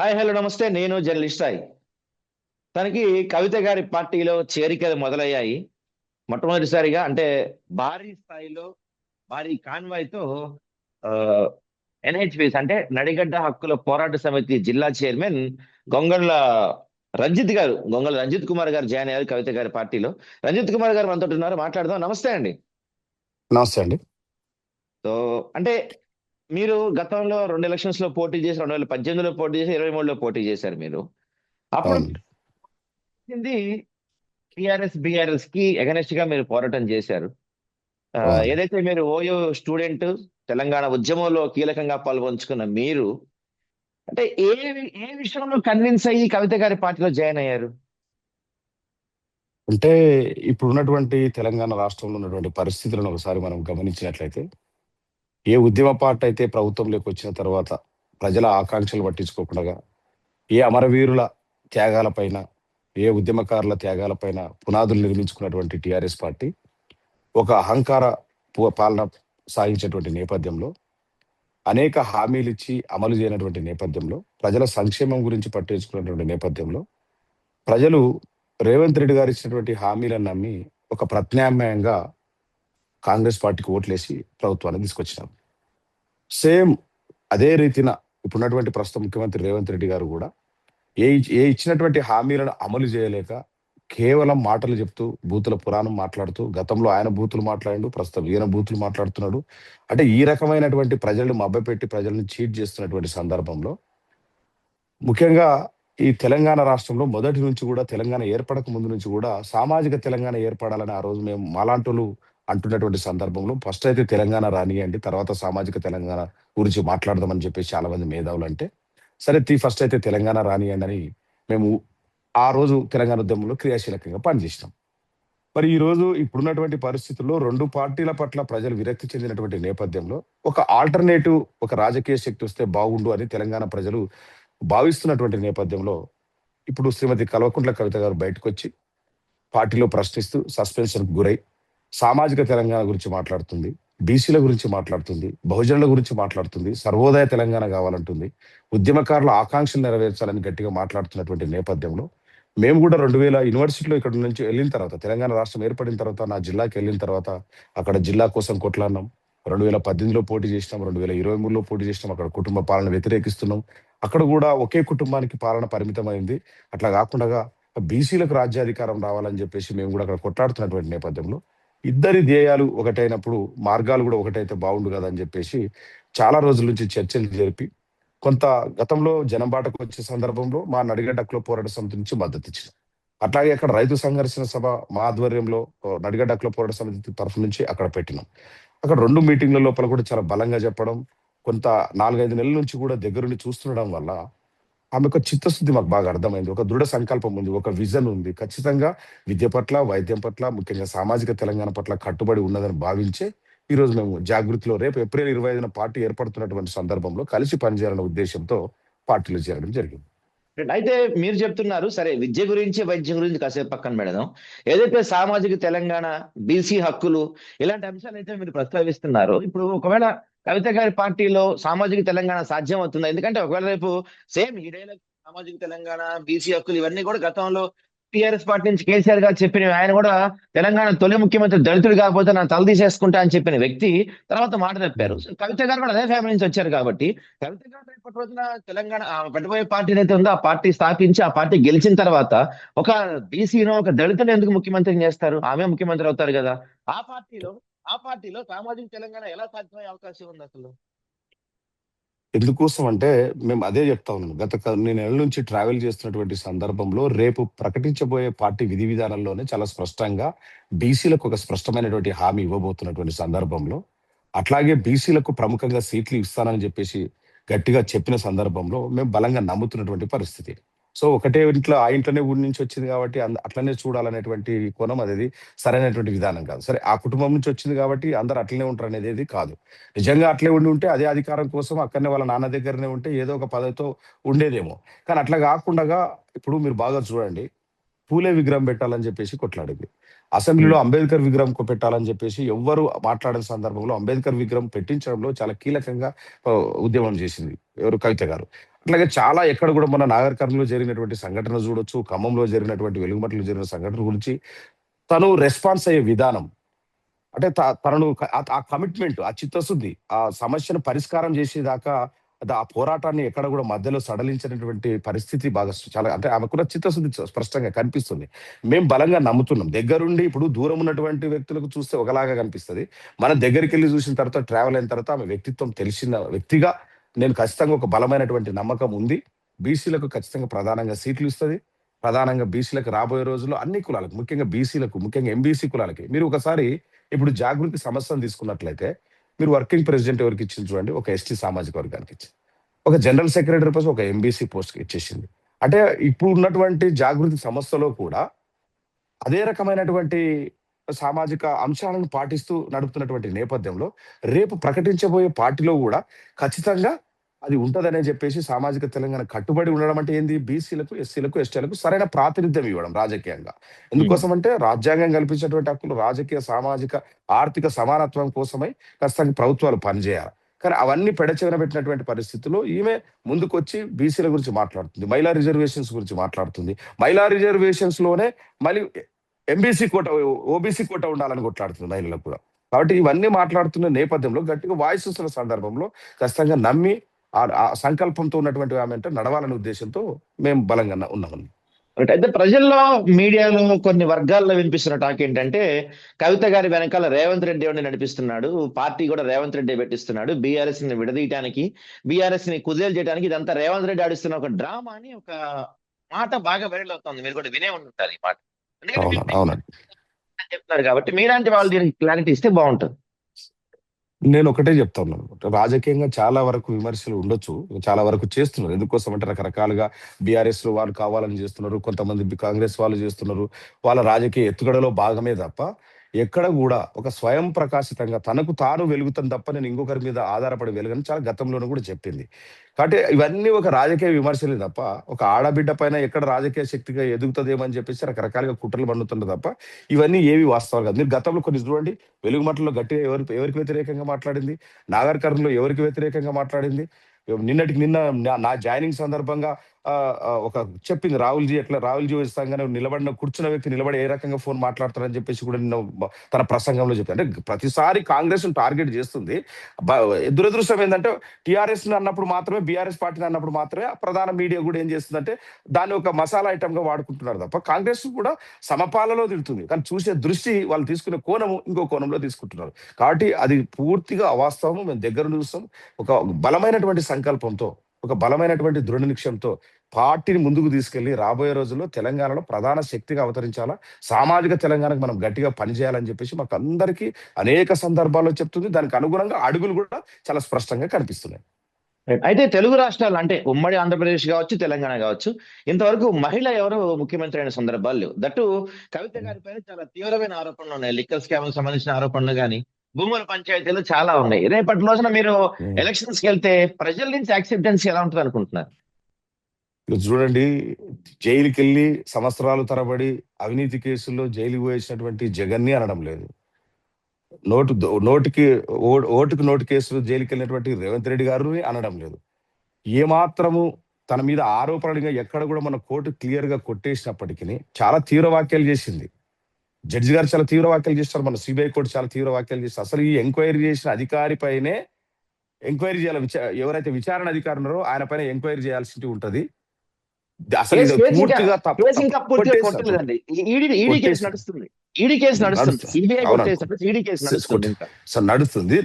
Hi hello నమస్తే. నేను journalist Sai. తనకి కవిత గారి పార్టీలో చేరికలు మొదలయ్యాయి. మొట్టమొదటిసారిగా అంటే భారీ స్థాయిలో భారీ కాన్వాయ్‌తో ఆహ్, ఎన్‌హెచ్‌పీస్ అంటే నడిగడ్డ హక్కుల పోరాట సమితి జిల్లా చైర్మన్ గొంగళ్ళ గొంగళ్ళ రంజిత్ కుమార్ గారు జాయిన్ అయ్యారు కవిత గారి పార్టీలో. రంజిత్ కుమార్ గారు మనతోటున్నారు. మాట్లాడదాం. నమస్తే అండి. నమస్తే అండి. సో, అంటే మీరు గతంలో 2 ఎలక్షన్స్‌లో పోటీ చేసి 2018లో పోటీ చేసి, 23లో పోటీ చేశారు మీరు. అప్పుడు అవునండి. ఇది టీఆర్ఎస్, బీఆర్ఎస్‌కి ఎగనెస్ట్ గా మీరు పోరాటం చేశారు. అవునండి. ఏదైతే మీరు ఓయూ స్టూడెంట్ తెలంగాణ ఉద్యమంలో కీలకంగా పాల్గొంచుకున్న మీరు అంటే ఏ విషయంలో కన్విన్స్ అయ్యి కవిత గారి పార్టీలో జాయిన్ అయ్యారు? అంటే ఇప్పుడున్నటువంటి తెలంగాణ రాష్ట్రంలో ఉన్నటువంటి పరిస్థితులను ఒకసారి మనం గమనించినట్లయితే, ఏ ఉద్యమ పార్టీ అయితే ప్రభుత్వంలోకి వచ్చిన తర్వాత ప్రజల ఆకాంక్షలు పట్టించుకోకుండా, ఏ అమరవీరుల త్యాగాలపైన, ఏ ఉద్యమకారుల త్యాగాలపైన పునాదులు నిర్మించుకున్నటువంటి టీఆర్ఎస్ పార్టీ ఒక అహంకార పాలన సాగించేటువంటి నేపథ్యంలో, అనేక హామీలిచ్చి అమలు చేయనటువంటి నేపథ్యంలో, ప్రజల సంక్షేమం గురించి పట్టించుకున్నటువంటి నేపథ్యంలో ప్రజలు రేవంత్ రెడ్డి గారు ఇచ్చినటువంటి హామీలను నమ్మి ఒక ప్రత్యామ్నాయంగా కాంగ్రెస్ పార్టీకి ఓట్లేసి ప్రభుత్వాన్ని తీసుకొచ్చినారు. సేమ్ అదే రీతిన ఇప్పుడున్నటువంటి ప్రస్తుత ముఖ్యమంత్రి రేవంత్ రెడ్డి గారు కూడా ఏ ఇచ్చినటువంటి హామీలను అమలు చేయలేక కేవలం మాటలు చెప్తూ బూతుల పురాణం మాట్లాడుతూ గతంలో ఆయన బూతులు మాట్లాడిండు, ప్రస్తుతం ఈయన బూతులు మాట్లాడుతున్నాడు. అంటే ఈ రకమైనటువంటి ప్రజలను మభ్యపెట్టి ప్రజలను చీట్ చేస్తున్నటువంటి సందర్భంలో ముఖ్యంగా ఈ తెలంగాణ రాష్ట్రంలో మొదటి నుంచి కూడా తెలంగాణ ఏర్పడక ముందు నుంచి కూడా సామాజిక తెలంగాణ ఏర్పడాలని ఆ రోజు మేము మాలాంటోళ్ళు అంటున్నటువంటి సందర్భంలో ఫస్ట్ అయితే తెలంగాణ రానియండి, తర్వాత సామాజిక తెలంగాణ గురించి మాట్లాడదామని చెప్పేసి చాలా మంది మేధావులు అంటే, సరే ఫస్ట్ అయితే తెలంగాణ రానియండి అని మేము ఆ రోజు తెలంగాణ ఉద్యమంలో క్రియాశీలకంగా పనిచేసినాం. మరి ఈ రోజు ఇప్పుడున్నటువంటి పరిస్థితుల్లో 2 పార్టీల పట్ల ప్రజలు విరక్తి చెందినటువంటి నేపథ్యంలో ఒక ఆల్టర్‌నేటివ్ ఒక రాజకీయ శక్తి వస్తే బాగుండు అని తెలంగాణ ప్రజలు భావిస్తున్నటువంటి నేపథ్యంలో, ఇప్పుడు శ్రీమతి కల్వకుంట్ల కవిత గారు బయటకొచ్చి పార్టీలో ప్రశ్నిస్తూ సస్పెన్షన్‌కు గురై, సామాజిక తెలంగాణ గురించి మాట్లాడుతుంది, బీసీల గురించి మాట్లాడుతుంది, బహుజనుల గురించి మాట్లాడుతుంది, సర్వోదయ తెలంగాణ కావాలంటుంది, ఉద్యమకారుల ఆకాంక్షలు నెరవేర్చాలని గట్టిగా మాట్లాడుతున్నటువంటి నేపథ్యంలో, మేము కూడా 2000 యూనివర్సిటీలో ఇక్కడ నుంచి వెళ్ళిన తర్వాత, తెలంగాణ రాష్ట్రం ఏర్పడిన తర్వాత నా జిల్లాకెళ్ళిన తర్వాత అక్కడ జిల్లా కోసం కొట్లాడినాం. 2018లో పోటీ చేసినాం, 2023లో పోటీ చేసినాం. అక్కడ కుటుంబ పాలన వ్యతిరేకిస్తున్నాం. అక్కడ కూడా ఒకే కుటుంబానికి పాలన పరిమితమైంది. అట్లా కాకుండగా బీసీలకు రాజ్యాధికారం రావాలని చెప్పేసి మేము కూడా అక్కడ కొట్లాడుతున్నటువంటి నేపథ్యంలో, ఇద్దరి ధ్యేయాలు ఒకటైనప్పుడు మార్గాలు కూడా ఒకటైతే బాగుండు కదా అని చెప్పేసి చాలా రోజుల నుంచి చర్చలు జరిపి, కొంత గతంలో జనంబాటకు వచ్చే సందర్భంలో మా నడిగడ్డ హక్కుల పోరాట సమితి నుంచి మద్దతు ఇచ్చినాం. అట్లాగే అక్కడ రైతు సంఘర్షణ సభ మా ఆధ్వర్యంలో నడిగడ్డ హక్కుల పోరాట సమితి తరఫు నుంచి అక్కడ పెట్టినాం. అక్కడ 2 మీటింగ్ల లోపల కూడా చాలా బలంగా చెప్పడం, కొంత 4, 5 నెలల నుంచి కూడా దగ్గరుండి చూస్తుండడం వల్ల ఆమె యొక్క చిత్తశుద్ధి మాకు బాగా అర్థమైంది. ఒక దృఢ సంకల్పం ఉంది. ఒక విజన్ ఉంది. ఖచ్చితంగా విద్య పట్ల, వైద్యం పట్ల, ముఖ్యంగా సామాజిక తెలంగాణ పట్ల కట్టుబడి ఉన్నదని భావించే ఈరోజు మేము జాగృతిలో రేపు ఏప్రిల్ 25న పార్టీ ఏర్పడుతున్నటువంటి సందర్భంలో కలిసి పనిచేయాలనే ఉద్దేశ్యంతో పార్టీలో చేరడం జరిగింది. అయితే మీరు చెప్తున్నారు సరే విద్య గురించి, వైద్యం గురించి కాసేపు పక్కన పెడదాం. ఏదైతే సామాజిక తెలంగాణ, బీసీ హక్కులు ఇలాంటి అంశాలైతే మీరు ప్రస్తావిస్తున్నారో, ఇప్పుడు ఒకవేళ కవిత గారి పార్టీలో సామాజిక తెలంగాణ సాధ్యం అవుతుందా? ఎందుకంటే ఒకవేళ రేపు సేమ్ ఈ డైలాగ్ సామాజిక తెలంగాణ, బీసీ హక్కులు ఇవన్నీ కూడా గతంలో టీఆర్ఎస్ పార్టీ నుంచి కేసీఆర్ గారు చెప్పినవి. ఆయన కూడా తెలంగాణ తొలి ముఖ్యమంత్రి దళితుడు కాకపోతే నా తల తీసేసుకుంటా అని చెప్పిన వ్యక్తి తర్వాత మాట తప్పారు. సో కవిత గారు కూడా అదే ఫ్యామిలీ నుంచి వచ్చారు కాబట్టి కవిత గారు రేపటి రోజున తెలంగాణ పెట్టబోయే పార్టీ ఏదైతే ఉందో ఆ పార్టీ స్థాపించి ఆ పార్టీ గెలిచిన తర్వాత ఒక బీసీనో ఒక దళితులు ఎందుకు ముఖ్యమంత్రిని చేస్తారు? ఆమె ముఖ్యమంత్రి అవుతారు కదా. ఆ పార్టీలో ఆ పార్టీలో సామాజిక తెలంగాణ ఎలా సాధ్యమయ్యే అవకాశం ఉంది అసలు? ఎందుకోసం అంటే మేము అదే చెప్తా ఉన్నాం. గత కొన్ని నెలల నుంచి ట్రావెల్ చేస్తున్నటువంటి సందర్భంలో రేపు ప్రకటించబోయే పార్టీ విధి విధానంలోనే చాలా స్పష్టంగా బీసీలకు ఒక స్పష్టమైనటువంటి హామీ ఇవ్వబోతున్నటువంటి సందర్భంలో, అట్లాగే బీసీలకు ప్రముఖంగా సీట్లు ఇస్తానని చెప్పేసి గట్టిగా చెప్పిన సందర్భంలో మేము బలంగా నమ్ముతున్నటువంటి పరిస్థితి. సో ఒకటే ఇంట్లో ఆ ఇంట్లోనే ఊరి నుంచి వచ్చింది కాబట్టి అట్లనే చూడాలనేటువంటి కోణం అది సరైనటువంటి విధానం కాదు. సరే ఆ కుటుంబం నుంచి వచ్చింది కాబట్టి అందరూ అట్లనే ఉంటారు అనేది కాదు. నిజంగా అట్లే ఉండి ఉంటే అదే అధికారం కోసం అక్కడనే వాళ్ళ నాన్న దగ్గరనే ఉంటే ఏదో ఒక పదవితో ఉండేదేమో. కానీ అట్లా కాకుండగా ఇప్పుడు మీరు బాగా చూడండి, పూలే విగ్రహం పెట్టాలని చెప్పేసి కొట్లాడింది. అసెంబ్లీలో అంబేద్కర్ విగ్రహం పెట్టాలని చెప్పేసి ఎవ్వరు మాట్లాడిన సందర్భంలో అంబేద్కర్ విగ్రహం పెట్టించడంలో చాలా కీలకంగా ఉద్యమం చేసింది ఎవరు? కవిత గారు. అట్లాగే చాలా ఎక్కడ కూడా మన నాగర్ కర్నూలులో జరిగినటువంటి సంఘటన చూడొచ్చు, ఖమ్మంలో జరిగినటువంటి వెలుగుమట్లో జరిగిన సంఘటన గురించి తను రెస్పాన్స్ అయ్యే విధానం, అంటే తనను ఆ కమిట్మెంట్, ఆ చిత్తశుద్ధి, ఆ సమస్యను పరిష్కారం చేసేదాకా ఆ పోరాటాన్ని ఎక్కడ కూడా మధ్యలో సడలించినటువంటి పరిస్థితి బాగా చాలా, అంటే ఆమెకున్న చిత్తశుద్ధి స్పష్టంగా కనిపిస్తుంది. మేము బలంగా నమ్ముతున్నాం. దగ్గరుండి ఇప్పుడు దూరం ఉన్నటువంటి వ్యక్తులకు చూస్తే ఒకలాగా కనిపిస్తది. మన దగ్గరికి వెళ్ళి చూసిన తర్వాత, ట్రావెల్ అయిన తర్వాత ఆమె వ్యక్తిత్వం తెలిసిన వ్యక్తిగా నేను ఖచ్చితంగా ఒక బలమైనటువంటి నమ్మకం ఉంది. బీసీలకు ఖచ్చితంగా ప్రధానంగా సీట్లు ఇస్తది. ప్రధానంగా బీసీలకు రాబోయే రోజుల్లో అన్ని కులాలకు, ముఖ్యంగా బీసీలకు, ముఖ్యంగా ఎంబీసీ కులాలకి మీరు ఒకసారి ఇప్పుడు జాగృతి సమస్యను తీసుకున్నట్లయితే, మీరు వర్కింగ్ ప్రెసిడెంట్ ఎవరికి ఇచ్చింది చూడండి, ఒక ఎస్టీ సామాజిక వర్గానికి ఇచ్చింది. ఒక జనరల్ సెక్రటరీ పోస్ట్ ఒక ఎంబీసీ పోస్ట్ ఇచ్చేసింది. అంటే ఇప్పుడు ఉన్నటువంటి జాగృతి సంస్థలో కూడా అదే రకమైనటువంటి సామాజిక అంశాలను పాటిస్తూ నడుపుతున్నటువంటి నేపథ్యంలో, రేపు ప్రకటించబోయే పార్టీలో కూడా ఖచ్చితంగా అది ఉంటదనే చెప్పేసి సామాజిక తెలంగాణ కట్టుబడి ఉండడం అంటే ఏంది? బీసీలకు, ఎస్సీలకు, ఎస్టీలకు సరైన ప్రాతినిధ్యం ఇవ్వడం రాజకీయంగా. ఎందుకోసం అంటే రాజ్యాంగం కల్పించినటువంటి హక్కులు, రాజకీయ, సామాజిక, ఆర్థిక సమానత్వం కోసమై ఖచ్చితంగా ప్రభుత్వాలు పనిచేయాలి. కానీ అవన్నీ పెడచెవిన పెట్టినటువంటి పరిస్థితుల్లో ఈమె ముందుకొచ్చి బీసీల గురించి మాట్లాడుతుంది, మహిళా రిజర్వేషన్స్ గురించి మాట్లాడుతుంది. మహిళా రిజర్వేషన్స్ లోనే మళ్ళీ ఎంబీసీ కోట, ఓబీసీ కోట ఉండాలని కొట్లాడుతుంది మహిళలకు కూడా. కాబట్టి ఇవన్నీ మాట్లాడుతున్న నేపథ్యంలో గట్టిగా వాయిస్ వస్తున్న సందర్భంలో ఖచ్చితంగా నమ్మి ఆ సంకల్పంతో ఉన్నటువంటి ఆమె అంటే నడవాలనే ఉద్దేశంతో మేము బలంగా ఉన్నామండి. అయితే ప్రజల్లో, మీడియాలో కొన్ని వర్గాల్లో వినిపిస్తున్న టాక్ ఏంటంటే, కవిత గారి వెనకాల రేవంత్ రెడ్డి ఎవరిని నడిపిస్తున్నాడు, పార్టీ కూడా రేవంత్ రెడ్డి పెట్టిస్తున్నాడు, బీఆర్ఎస్ ని విడదీయటానికి, బీఆర్ఎస్ ని కుదేలు చేయడానికి ఇదంతా రేవంత్ రెడ్డి ఆడిస్తున్న ఒక డ్రామా అని ఒక మాట బాగా వైరల్ అవుతుంది. మీరు కూడా వినే ఉంటారు ఈ మాట. ఎందుకంటే అవునండి, అవునండి. చెప్తున్నారు కాబట్టి మీలాంటి వాళ్ళు దీనికి క్లారిటీ ఇస్తే బాగుంటుంది. నేను ఒకటే చెప్తా ఉన్నాను. రాజకీయంగా చాలా వరకు విమర్శలు ఉండొచ్చు. చాలా వరకు చేస్తున్నారు. ఎందుకోసం అంటే రకరకాలుగా బీఆర్ఎస్ లో వాళ్ళు కావాలని చేస్తున్నారు. కొంతమంది కాంగ్రెస్ వాళ్ళు చేస్తున్నారు. వాళ్ళ రాజకీయ ఎత్తుగడలో భాగమే తప్ప ఎక్కడ కూడా ఒక స్వయం ప్రకాశితంగా తనకు తాను వెలుగుతాను తప్ప నేను ఇంకొకరి మీద ఆధారపడి వెలుగని చాలా గతంలోనూ కూడా చెప్పింది. కాబట్టి ఇవన్నీ ఒక రాజకీయ విమర్శలే తప్ప, ఒక ఆడబిడ్డ పైన ఎక్కడ రాజకీయ శక్తిగా ఎదుగుతుందేమో అని చెప్పేసి రకరకాలుగా కుట్రలు పండుతుంది తప్ప ఇవన్నీ ఏవి వాస్తవాలు కాదు. మీరు గతంలో కొన్ని చూడండి, వెలుగుమట్టలో గట్టిగా ఎవరికి వ్యతిరేకంగా మాట్లాడింది, నాగర్ కర్నూలులో ఎవరికి వ్యతిరేకంగా మాట్లాడింది. నిన్నటికి నిన్న నా జాయినింగ్ సందర్భంగా ఒక చెప్పింది, రాహుల్జీ సంఘంగా నిలబడిన కూర్చున్న వ్యక్తి నిలబడి ఏ రకంగా ఫోన్ మాట్లాడతారని చెప్పేసి కూడా నిన్న తన ప్రసంగంలో చెప్తారు. అంటే ప్రతిసారి కాంగ్రెస్ టార్గెట్ చేస్తుంది. దురదృష్టం ఏంటంటే టిఆర్ఎస్ అన్నప్పుడు మాత్రమే, బీఆర్ఎస్ పార్టీని అన్నప్పుడు మాత్రమే ప్రధాన మీడియా కూడా ఏం చేస్తుందంటే దాన్ని ఒక మసాలా ఐటమ్ గా వాడుకుంటున్నారు తప్ప కాంగ్రెస్ కూడా సమపాలలో తిడుతుంది. కానీ చూసే దృష్టి, వాళ్ళు తీసుకునే కోణము ఇంకో కోణంలో తీసుకుంటున్నారు. కాబట్టి అది పూర్తిగా అవాస్తవం. మేము దగ్గర చూస్తాం. ఒక బలమైనటువంటి సంకల్పంతో, ఒక బలమైనటువంటి దృఢ నిశ్చయంతో పార్టీని ముందుకు తీసుకెళ్లి రాబోయే రోజుల్లో తెలంగాణలో ప్రధాన శక్తిగా అవతరించాలా, సామాజిక తెలంగాణకు మనం గట్టిగా పనిచేయాలని చెప్పేసి మాకు అందరికీ అనేక సందర్భాల్లో చెప్తుంది. దానికి అనుగుణంగా అడుగులు కూడా చాలా స్పష్టంగా కనిపిస్తున్నాయి. అయితే తెలుగు రాష్ట్రాలు అంటే ఉమ్మడి ఆంధ్రప్రదేశ్ కావచ్చు, తెలంగాణ కావచ్చు, ఇంతవరకు మహిళ ఎవరు ముఖ్యమంత్రి అయిన సందర్భాలు లేవు. దట్టు కవిత గారి పైన చాలా తీవ్రమైన ఆరోపణలు ఉన్నాయి. లిక్కర్ స్కామ్ సంబంధించిన ఆరోపణలు కానీ, భూముల పంచాయతీలు చాలా ఉన్నాయి. రేపటి రోజున మీరు ఎలక్షన్స్ కి వెళ్తే ప్రజల నుంచి యాక్సెప్టెన్స్ ఎలా ఉంటుంది అనుకుంటున్నారు? చూడండి, జైలుకి వెళ్ళి సంవత్సరాలు తరబడి అవినీతి కేసుల్లో జైలుకి వేసినటువంటి జగన్ని అనడం లేదు. నోటికి ఓటుకు నోటు కేసులు జైలుకి వెళ్ళినటువంటి రేవంత్ రెడ్డి గారు అనడం లేదు. ఏమాత్రము తన మీద ఆరోపణలుగా ఎక్కడ కూడా మన కోర్టు క్లియర్ గా కొట్టేసినప్పటికీ చాలా తీవ్ర వ్యాఖ్యలు చేసింది. జడ్జి గారు చాలా తీవ్ర వ్యాఖ్యలు చేస్తారు. మన సిబిఐ కోర్టు చాలా తీవ్ర వ్యాఖ్యలు చేస్తారు. అసలు ఈ ఎంక్వైరీ చేసిన అధికారి పైనే ఎంక్వైరీ చేయాలి. ఎవరైతే విచారణ అధికారి ఉన్నారో ఆయన పైన ఎంక్వైరీ చేయాల్సి ఉంటది. అసలు పూర్తిగా కొట్టలేదండి. ఈడీ కేసు నడుస్తుంది. ఈడీ కేసు నడుస్తుంది. సిబిఐ ఈడీ కేసు నడుస్తుంది. నడుస్తుంది.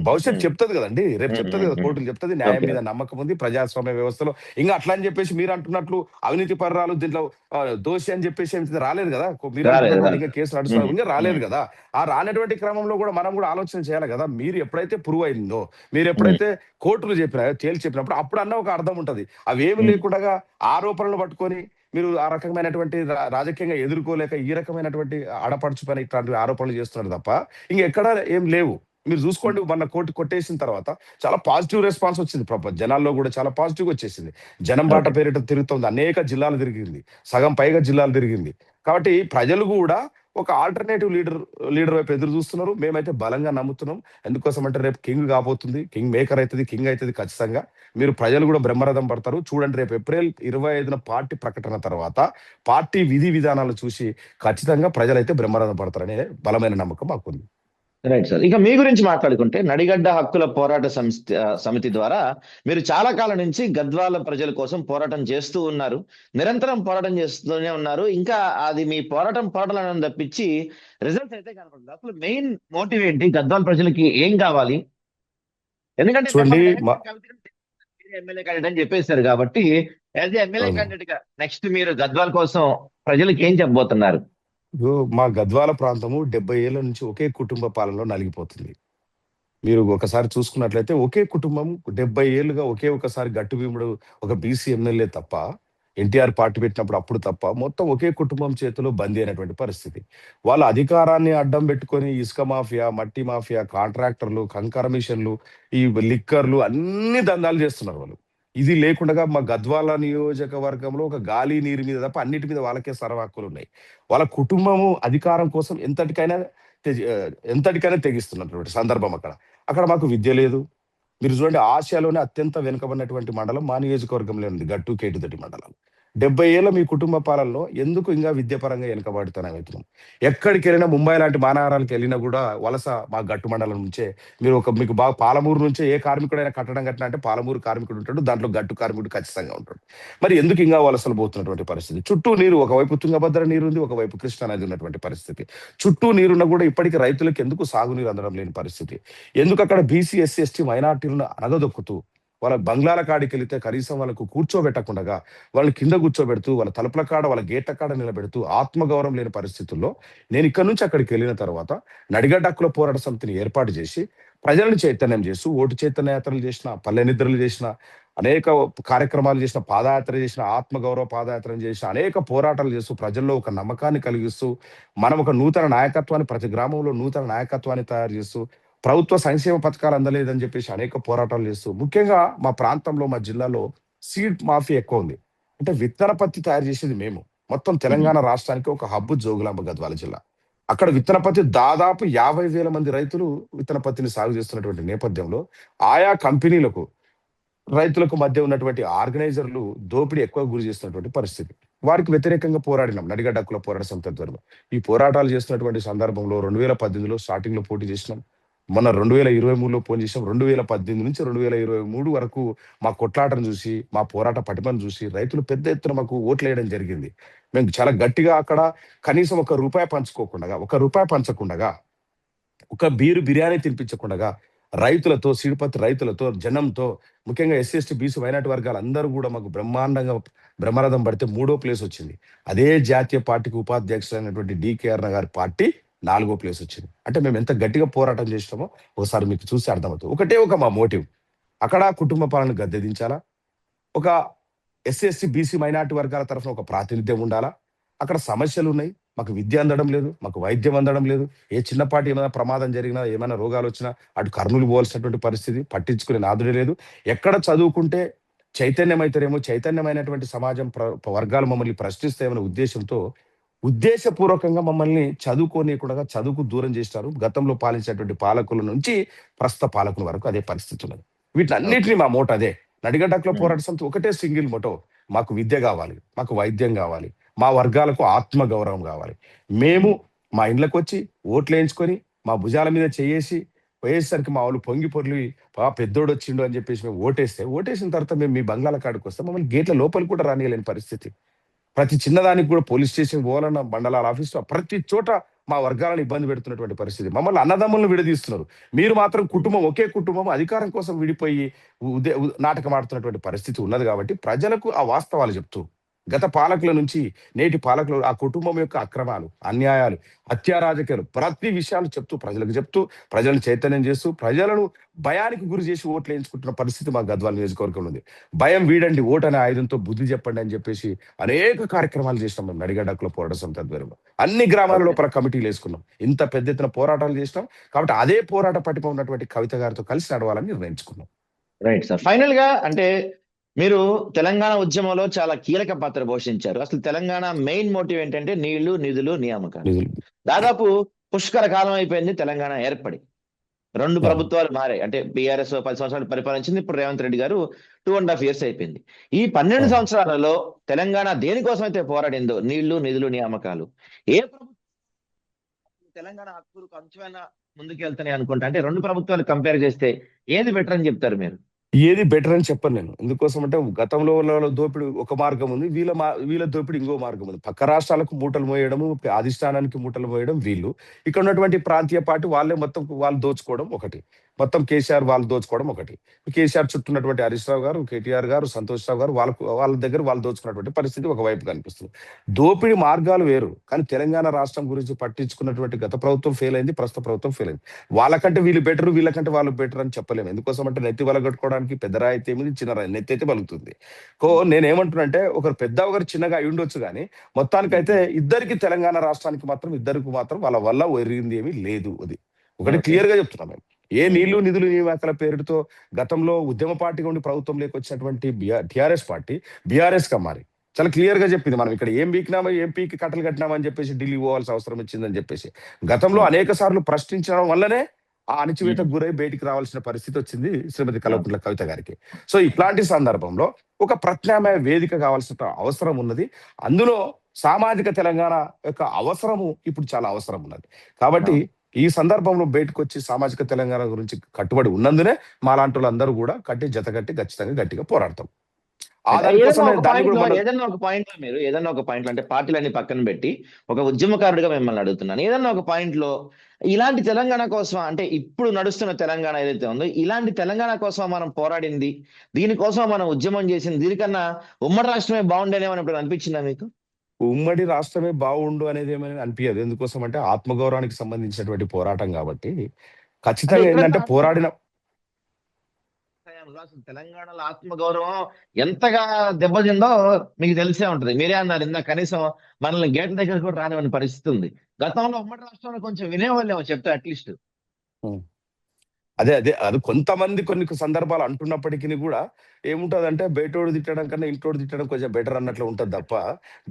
భవిష్యత్ చెప్తుంది కదండి, రేపు చెప్తుంది కదా, కోర్టులు చెప్తుంది. న్యాయం మీద నమ్మకం ఉంది ప్రజాస్వామ్య వ్యవస్థలో. ఇంకా అట్లా అని చెప్పేసి మీరు అంటున్నట్లు అవినీతి పర్రాలు దీంట్లో దోషి అని చెప్పేసి రాలేదు కదా. మీరు ఇంకా కేసు నడుస్తున్నారు, ఇంకా రాలేదు కదా. ఆ రానటువంటి క్రమంలో కూడా మనం కూడా ఆలోచన చేయాలి కదా. మీరు ఎప్పుడైతే ప్రూవ్ అయిందో, మీరు ఎప్పుడైతే కోర్టులు తేల్చి చెప్పినప్పుడు అప్పుడు అన్న ఒక అర్థం ఉంటది. అవేమి లేకుండా ఆరోపణలు పట్టుకొని మీరు ఆ రకమైనటువంటి రాజకీయంగా ఎదుర్కోలేక ఈ రకమైనటువంటి ఆడపడుచు పైన ఇట్లాంటి ఆరోపణలు చేస్తున్నారు తప్ప ఇంకెక్కడ ఏం లేవు. మీరు చూసుకోండి, మన కోర్టు కొట్టేసిన తర్వాత చాలా పాజిటివ్ రెస్పాన్స్ వచ్చింది. జనాల్లో కూడా చాలా పాజిటివ్ వచ్చేసింది. జనం బాట పేరిట తిరుగుతుంది. అనేక జిల్లాలు తిరిగింది, సగం పైగా జిల్లాలు తిరిగింది. కాబట్టి ప్రజలు కూడా ఒక ఆల్టర్నేటివ్ లీడర్ వైపు ఎదురు చూస్తున్నారు. మేమైతే బలంగా నమ్ముతున్నాం. ఎందుకోసం అంటే రేపు కింగ్ కాబోతుంది, కింగ్ మేకర్ అవుతుంది, కింగ్ అవుతుంది ఖచ్చితంగా. మీరు ప్రజలు కూడా బ్రహ్మరథం పడతారు. చూడండి, రేపు ఏప్రిల్ 25న పార్టీ ప్రకటన తర్వాత పార్టీ విధి విధానాలు చూసి ఖచ్చితంగా ప్రజలైతే బ్రహ్మరథం పడతారనే బలమైన నమ్మకం మాకుంది. Right sir. ఇక మీ గురించి మాట్లాడుకుంటే నడిగడ్డ హక్కుల పోరాట సమితి ద్వారా మీరు చాలా కాలం నుంచి గద్వాల ప్రజల కోసం పోరాటం చేస్తూ ఉన్నారు. నిరంతరం పోరాటం చేస్తూనే ఉన్నారు. ఇంకా అది మీ పోరాటం తప్పించి రిజల్ట్స్ అయితే కనపడదు. అసలు మెయిన్ మోటివ్ ఏంటి? గద్వాల ప్రజలకి ఏం కావాలి? ఎందుకంటే చూడండి, మిమ్మల్ని ఎమ్మెల్యే క్యాండిడేట్ అని చెప్పేశారు కాబట్టి, యాజ్ ఎమ్మెల్యే అవును. క్యాండిడేట్ గా నెక్స్ట్ మీరు గద్వాల కోసం ప్రజలకు ఏం చెప్పబోతున్నారు? మా గద్వాల ప్రాంతము 70 ఏళ్ల నుంచి ఒకే కుటుంబ పాలనలో నలిగిపోతుంది. మీరు ఒకసారి చూసుకున్నట్లయితే ఒకే కుటుంబం 70 ఏళ్లుగా ఒకే ఒకసారి గట్టు భీముడు ఒక బీసీ ఎమ్మెల్యే తప్ప, ఎన్టీఆర్ పార్టీ పెట్టినప్పుడు అప్పుడు తప్ప మొత్తం ఒకే కుటుంబం చేతిలో బందీ అయినటువంటి పరిస్థితి. వాళ్ళ అధికారాన్ని అడ్డం పెట్టుకొని ఇసుక మాఫియా, మట్టి మాఫియా, కాంట్రాక్టర్లు, కంకర మిషన్లు, ఈ లిక్కర్లు అన్ని దందాలు చేస్తున్నారు వాళ్ళు. ఇది లేకుండా మా గద్వాల నియోజకవర్గంలో ఒక గాలి నీరు మీద తప్ప అన్నిటి మీద వాళ్ళకే సర్వ హక్కులు ఉన్నాయి. వాళ్ళ కుటుంబము అధికారం కోసం ఎంతటికైనా తెగిస్తున్నటువంటి సందర్భం అక్కడ. అక్కడ మాకు విద్య లేదు. మీరు చూడండి, ఆసియాలోనే అత్యంత వెనుకబడినటువంటి మండలం మా నియోజకవర్గంలో ఉంది, గట్టు కేటుదటి మండలం. 70 ఏళ్ల మీ కుటుంబ పాలనలో ఎందుకు ఇంకా విద్యాపరంగా వెనుకబడుతున్నాం? ఎక్కడికి వెళ్ళినా, ముంబై లాంటి మానగరాలకు వెళ్ళినా కూడా వలస మా గట్టు మండలం నుంచే. మీకు బాగా పాలమూరు నుంచే ఏ కార్మికుడైనా కట్టడం కట్టినా అంటే పాలమూరు కార్మికుడు ఉంటాడు, దాంట్లో గట్టు కార్మికుడు ఖచ్చితంగా ఉంటాడు. మరి ఎందుకు ఇంకా వలసలు పోతున్నటువంటి పరిస్థితి? చుట్టూ నీరు, ఒకవైపు తుంగభద్ర నీరు ఉంది, ఒకవైపు కృష్ణా నది ఉన్నటువంటి పరిస్థితి. చుట్టూ నీరున్న కూడా ఇప్పటికీ రైతులకు ఎందుకు సాగునీరు అందడం లేని పరిస్థితి? ఎందుకు అక్కడ బీసీ, ఎస్సీ, ఎస్టీ మైనార్టీలను అనగదొక్కుతూ వాళ్ళ బంగ్లాల కాడికి వెళితే కనీసం వాళ్ళకు కూర్చోబెట్టకుండా వాళ్ళని కింద కూర్చోబెడుతూ, వాళ్ళ తలుపుల కాడ, వాళ్ళ గేట్ల కాడ నిలబెడుతూ ఆత్మగౌరవం లేని పరిస్థితుల్లో నేను ఇక్కడ నుంచి అక్కడికి వెళ్ళిన తర్వాత నడిగడ్డ హక్కుల పోరాట సమితిని ఏర్పాటు చేసి ప్రజలను చైతన్యం చేస్తూ ఓటు చైతన్య యాత్రలు చేసిన, పల్లె నిద్రలు చేసిన, అనేక కార్యక్రమాలు చేసిన, పాదయాత్ర చేసిన, ఆత్మగౌరవ పాదయాత్రలు చేసిన, అనేక పోరాటాలు చేస్తూ ప్రజల్లో ఒక నమ్మకాన్ని కలిగిస్తూ మనం ఒక నూతన నాయకత్వాన్ని, ప్రతి గ్రామంలో నూతన నాయకత్వాన్ని తయారు చేస్తూ, ప్రభుత్వ సంక్షేమ పథకాలు అందలేదని చెప్పేసి అనేక పోరాటాలు చేస్తూ, ముఖ్యంగా మా ప్రాంతంలో, మా జిల్లాలో సీడ్ మాఫియా ఎక్కువ ఉంది. అంటే విత్తన పత్తి తయారు చేసేది మేము. మొత్తం తెలంగాణ రాష్ట్రానికి ఒక హబ్బు జోగులాంబ గద్వాల జిల్లా. అక్కడ విత్తన పత్తి దాదాపు 50,000 మంది రైతులు విత్తన పత్తిని సాగు చేస్తున్నటువంటి నేపథ్యంలో ఆయా కంపెనీలకు, రైతులకు మధ్య ఉన్నటువంటి ఆర్గనైజర్లు దోపిడీ ఎక్కువ గురి చేస్తున్నటువంటి పరిస్థితి. వారికి వ్యతిరేకంగా పోరాడినాం నడిగడ్డ హక్కుల పోరాట సమితి ఆధ్వర్యంలో. ఈ పోరాటాలు చేస్తున్నటువంటి సందర్భంలో 2018లో స్టార్టింగ్ లో పోటీ చేసినాం. మొన్న 2023లో పోటీ చేసినాం. 2018 నుంచి 2023 వరకు మా కొట్లాటను చూసి, మా పోరాట పటిమను చూసి రైతులు పెద్ద ఎత్తున మాకు ఓట్లేయడం జరిగింది. మేము చాలా గట్టిగా అక్కడ కనీసం ఒక రూపాయి పంచకుండగా, ఒక బిర్యానీ తినిపించకుండా రైతులతో, సీడ్పత్తి రైతులతో, జనంతో, ముఖ్యంగా ఎస్సీ, ఎస్టీ, బీసీ, మైనార్టీ వర్గాలు అందరూ కూడా మాకు బ్రహ్మాండంగా బ్రహ్మరథం పడితే 3వ ప్లేస్ వచ్చింది. అదే జాతీయ పార్టీకి ఉపాధ్యక్షులైనటువంటి డికేఆర్ గారి పార్టీ 4వ ప్లేస్ వచ్చింది. అంటే మేము ఎంత గట్టిగా పోరాటం చేసినామో ఒకసారి మీకు చూసి అర్థమవుతుంది. ఒకటే మా మోటివ్, అక్కడ కుటుంబ పాలన గద్దెదించాలా, ఒక ఎస్సీ, ఎస్టీ, బీసీ, మైనార్టీ వర్గాల తరఫున ఒక ప్రాతినిధ్యం ఉండాలా. అక్కడ సమస్యలు ఉన్నాయి, మాకు విద్య అందడం లేదు, మాకు వైద్యం అందడం లేదు. ఏ చిన్నపాటి ఏమైనా ప్రమాదం జరిగినా, ఏమైనా రోగాలు వచ్చినా అటు కర్నూలు పోవాల్సినటువంటి పరిస్థితి, పట్టించుకునే నాదుడే లేదు. ఎక్కడ చదువుకుంటే చైతన్యమైతేనేమో, చైతన్యమైనటువంటి సమాజం వర్గాలు మమ్మల్ని ప్రశ్నిస్తాయనే ఉద్దేశపూర్వకంగా మమ్మల్ని చదువుకోనీయకుండా చదువుకు దూరం చేస్తారు. గతంలో పాలించినటువంటి పాలకుల నుంచి ప్రస్తుత పాలకుల వరకు అదే పరిస్థితి ఉన్నది. వీటిలన్నిటినీ మా మోటో అదే. నడిగడ్డ హక్కుల పోరాట సమితి ఒకటే సింగిల్ మోటో, మాకు విద్య కావాలి, మాకు వైద్యం కావాలి, మా వర్గాలకు ఆత్మ గౌరవం కావాలి. మేము మా ఇండ్లకు వచ్చి ఓట్లు వేయించుకొని మా భుజాల మీద వేసేసరికి మా వాళ్ళు పొంగి పొర్లి పెద్దోడు వచ్చిండు అని చెప్పేసి మేము ఓటేసిన తర్వాత మేము మీ బంగ్లాల కాడికి వస్తే మమ్మల్ని గేట్ల లోపలికి కూడా రానియలేని పరిస్థితి. ప్రతి చిన్నదానికి కూడా పోలీస్ స్టేషన్ పోవాలన్నా, మండలాల ఆఫీస్, ప్రతి చోట మా వర్గాలను ఇబ్బంది పెడుతున్నటువంటి పరిస్థితి. మమ్మల్ని అన్నదమ్ములను విడదీస్తున్నారు. మీరు మాత్రం ఒకే కుటుంబం అధికారం కోసం విడిపోయి నాటకం ఆడుతున్నటువంటి పరిస్థితి ఉన్నది. కాబట్టి ప్రజలకు ఆ వాస్తవాలు చెప్తూ, గత పాలకుల నుంచి నేటి పాలకులు ఆ కుటుంబం యొక్క అక్రమాలు, అన్యాయాలు, హత్యారాజకీయాలు, ప్రతి విషయాలు చెప్తూ ప్రజలను చైతన్యం చేస్తూ, ప్రజలను భయానికి గురి చేసి ఓట్లు వేయించుకుంటున్న పరిస్థితి మా గద్వాల నియోజకవర్గంలో ఉంది. భయం వీడండి, ఓటు అనే ఆయుధంతో బుద్ధి చెప్పండి అని చెప్పేసి అనేక కార్యక్రమాలు చేసినాం మేము నడిగడ్డ హక్కుల పోరాట సమితి ఆధ్వర్యంలో. అన్ని గ్రామాల లోపల కమిటీలు వేసుకున్నాం. ఇంత పెద్ద ఎత్తున పోరాటాలు చేసినాం. కాబట్టి అదే పోరాట పటిమ ఉన్నటువంటి కవిత గారితో కలిసి నడవాలని నిర్ణయించుకున్నాం. Right sir. ఫైనల్ గా అంటే మీరు తెలంగాణ ఉద్యమంలో చాలా కీలక పాత్ర పోషించారు. అసలు తెలంగాణ మెయిన్ మోటివ్ ఏంటంటే నీళ్లు, నిధులు, నియామకాలు. నిధులు. దాదాపు పుష్కర కాలం అయిపోయింది తెలంగాణ ఏర్పడి. 2 అవును. ప్రభుత్వాలు మారాయి. అంటే బీఆర్ఎస్ 10 సంవత్సరాలు పరిపాలించింది. ఇప్పుడు రేవంత్ రెడ్డి గారు 2.5 ఇయర్స్ అయిపోయింది. ఈ 12 అవును. సంవత్సరాలలో తెలంగాణ దేనికోసం అయితే పోరాడిందో నీళ్లు, నిధులు, నియామకాలు ఏ ప్రభుత్వం తెలంగాణ హక్కులు కొంచెమైనా ముందుకెళ్తాయి అనుకుంటా. అంటే 2 ప్రభుత్వాలు కంపేర్ చేస్తే ఏది బెటర్ అని చెప్తారు మీరు? ఏది బెటర్ అని చెప్పను నేను. ఎందుకోసం అంటే గతంలో వాళ్ళ దోపిడి ఒక మార్గం ఉంది. వీళ్ళ దోపిడి ఇంకో మార్గం ఉంది. పక్క రాష్ట్రాలకు మూటలు మోయడము, అధిష్టానానికి మూటలు మోయడం వీళ్ళు. ఇక్కడ ఉన్నటువంటి ప్రాంతీయ పార్టీ వాళ్ళే మొత్తం వాళ్ళు దోచుకోవడం ఒకటి. మొత్తం కేసీఆర్ వాళ్ళు దోచుకోవడం ఒకటి. కేసీఆర్ చుట్టూ ఉన్నటువంటి హరీష్ రావు గారు, కేటీఆర్ గారు, సంతోష్ రావు గారు వాళ్ళ దగ్గర వాళ్ళు దోచుకున్నటువంటి పరిస్థితి ఒకవైపు కనిపిస్తుంది. దోపిడి మార్గాలు వేరు. కానీ తెలంగాణ రాష్ట్రం గురించి పట్టించుకున్నటువంటి గత ప్రభుత్వం ఫెయిల్ అయింది. ప్రస్తుత ప్రభుత్వం ఫెయిల్ అయింది. వాళ్ళకంటే వీళ్ళు బెటర్, వీళ్ళకంటే వాళ్ళు బెటర్ అని చెప్పలేము. ఎందుకోసం అంటే నెత్తి వలగొట్టుకోవడానికి పెద్ద రాయి అయితే ఏమిది, చిన్న రాయి నెత్తి అయితే పలుకుతుంది. నేనేమంటున్నానంటే ఒకరు పెద్ద ఒకరు చిన్నగా అయి ఉండొచ్చు కానీ మొత్తానికైతే ఇద్దరికి తెలంగాణ రాష్ట్రానికి ఇద్దరికి మాత్రం వాళ్ళ వల్ల ఒరిగింది ఏమీ లేదు. అది ఒకటి ఓకే. క్లియర్ గా చెప్తున్నాం మేము. ఏ నీళ్లు నిధులు నియామకాల పేరుతో గతంలో ఉద్యమ పార్టీగా ఉండి ప్రభుత్వంలోకి వచ్చినటువంటి టిఆర్ఎస్ పార్టీ బీఆర్ఎస్ గా మారి చాలా క్లియర్ గా చెప్పింది, మనం ఇక్కడ ఏం పీకినామా, ఏం పీకి కట్టలు కట్టినామని చెప్పేసి ఢిల్లీ పోవాల్సిన అవసరం వచ్చిందని చెప్పేసి గతంలో అనేక సార్లు ప్రశ్నించడం వల్లనే ఆ అణచివేతకు గురై బయటికి రావాల్సిన పరిస్థితి వచ్చింది శ్రీమతి కల్వకుంట్ల కవిత గారికి. సో ఇట్లాంటి సందర్భంలో ఒక ప్రత్యామ్నాయ వేదిక కావాల్సిన అవసరం ఉన్నది. అందులో సామాజిక తెలంగాణ యొక్క అవసరము ఇప్పుడు చాలా అవసరం ఉన్నది. కాబట్టి ఈ సందర్భంలో బయటకు వచ్చి సామాజిక తెలంగాణ గురించి కట్టుబడి ఉన్నందునే మాలాంటి వాళ్ళందరూ కూడా జతకట్టి ఖచ్చితంగా గట్టిగా పోరాడతాం. ఆ దానికోసమే దాన్ని కూడా మనం ఏదన్నా ఒక పాయింట్ లో అంటే పార్టీలన్నీ పక్కన పెట్టి ఒక ఉద్యమకారుడిగా మిమ్మల్ని అడుగుతున్నాను. ఏదన్నా ఒక పాయింట్ లో ఇలాంటి తెలంగాణ కోసం, అంటే ఇప్పుడు నడుస్తున్న తెలంగాణ ఏదైతే ఉందో ఇలాంటి తెలంగాణ కోసం మనం పోరాడింది, దీనికోసం మనం ఉద్యమం చేసింది, దీనికన్నా ఉమ్మడి రాష్ట్రమే బాగుండేనేమో ఇప్పుడు అనిపించిందా మీకు? ఉమ్మడి రాష్ట్రమే బాగుండు అనేది ఏమైనా అనిపించదు. ఎందుకోసం అంటే ఆత్మగౌరవానికి సంబంధించినటువంటి పోరాటం కాబట్టి అంటే ఖచ్చితంగా ఎప్పుడన్నా ఏంటంటే పోరాడిన సమయంలో అసలు తెలంగాణలో ఆత్మగౌరవం ఎంతగా దెబ్బతిందో మీకు తెలిసే ఉంటది. మీరే అన్నారు ఇందాక, కనీసం మనల్ని గేట్ల దగ్గర కూడా రానివ్వని పరిస్థితి ఉంది. గతంలో ఉమ్మడి రాష్ట్రంలో కొంచెం వినేవాళ్ళేమో చెప్తే అట్లీస్ట్. అది కొంతమంది కొన్ని సందర్భాలు అంటున్నప్పటికీ కూడా ఏముంటదంటే బయటోడు తిట్టడం కన్నా ఇంటోడు తిట్టడం కొంచెం బెటర్ అన్నట్లు ఉంటది తప్ప,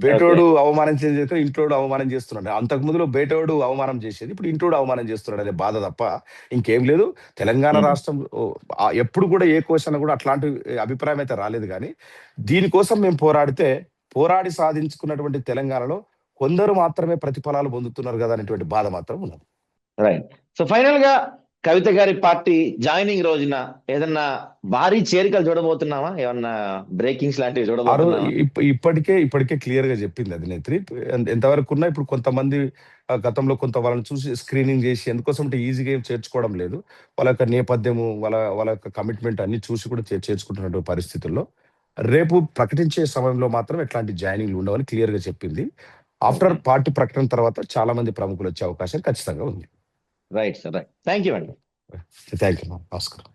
బయటోడు అవమానం చేసేది ఇంటోడు అవమానం చేస్తున్నాడు. అంతకు ముందులో బయటోడు అవమానం చేసేది, ఇప్పుడు ఇంటోడు అవమానం చేస్తున్నాడు అనే బాధ తప్ప ఇంకేం లేదు. తెలంగాణ రాష్ట్రం ఎప్పుడు కూడా ఏ క్వశ్చన్ కూడా అట్లాంటి అభిప్రాయం అయితే రాలేదు. కానీ దీనికోసం మేము పోరాడి సాధించుకున్నటువంటి తెలంగాణలో కొందరు మాత్రమే ప్రతిఫలాలు పొందుతున్నారు కదా అనేటువంటి బాధ మాత్రం ఉన్నది. రైట్. సో ఫైనల్ గా కవిత గారి పార్టీ జాయినింగ్ రోజున ఏదన్నా భారీ చేరికలు చూడబోతున్నావా? ఏమన్నా బ్రేకింగ్స్ లాంటివి చూడబోతున్నావా? ఇప్పటికే క్లియర్ గా చెప్పింది అధినేత్రి. ఎంతవరకు ఉన్నా ఇప్పుడు కొంతమంది గతంలో కొంత వాళ్ళని చూసి స్క్రీనింగ్ చేసి ఎందుకోసం అంటే ఈజీగా ఏం చేర్చుకోవడం లేదు. వాళ్ళ యొక్క నేపథ్యము, వాళ్ళ యొక్క కమిట్మెంట్ అన్ని చూసి కూడా చేర్చుకుంటున్నటువంటి పరిస్థితుల్లో రేపు ప్రకటించే సమయంలో మాత్రం ఎట్లాంటి జాయినింగ్లు ఉండవని క్లియర్ గా చెప్పింది. ఆఫ్టర్ పార్టీ ప్రకటన తర్వాత చాలా మంది ప్రముఖులు వచ్చే అవకాశం ఖచ్చితంగా ఉంది. Right sir, right. Thank you అండి. Thank you. నమస్కారం.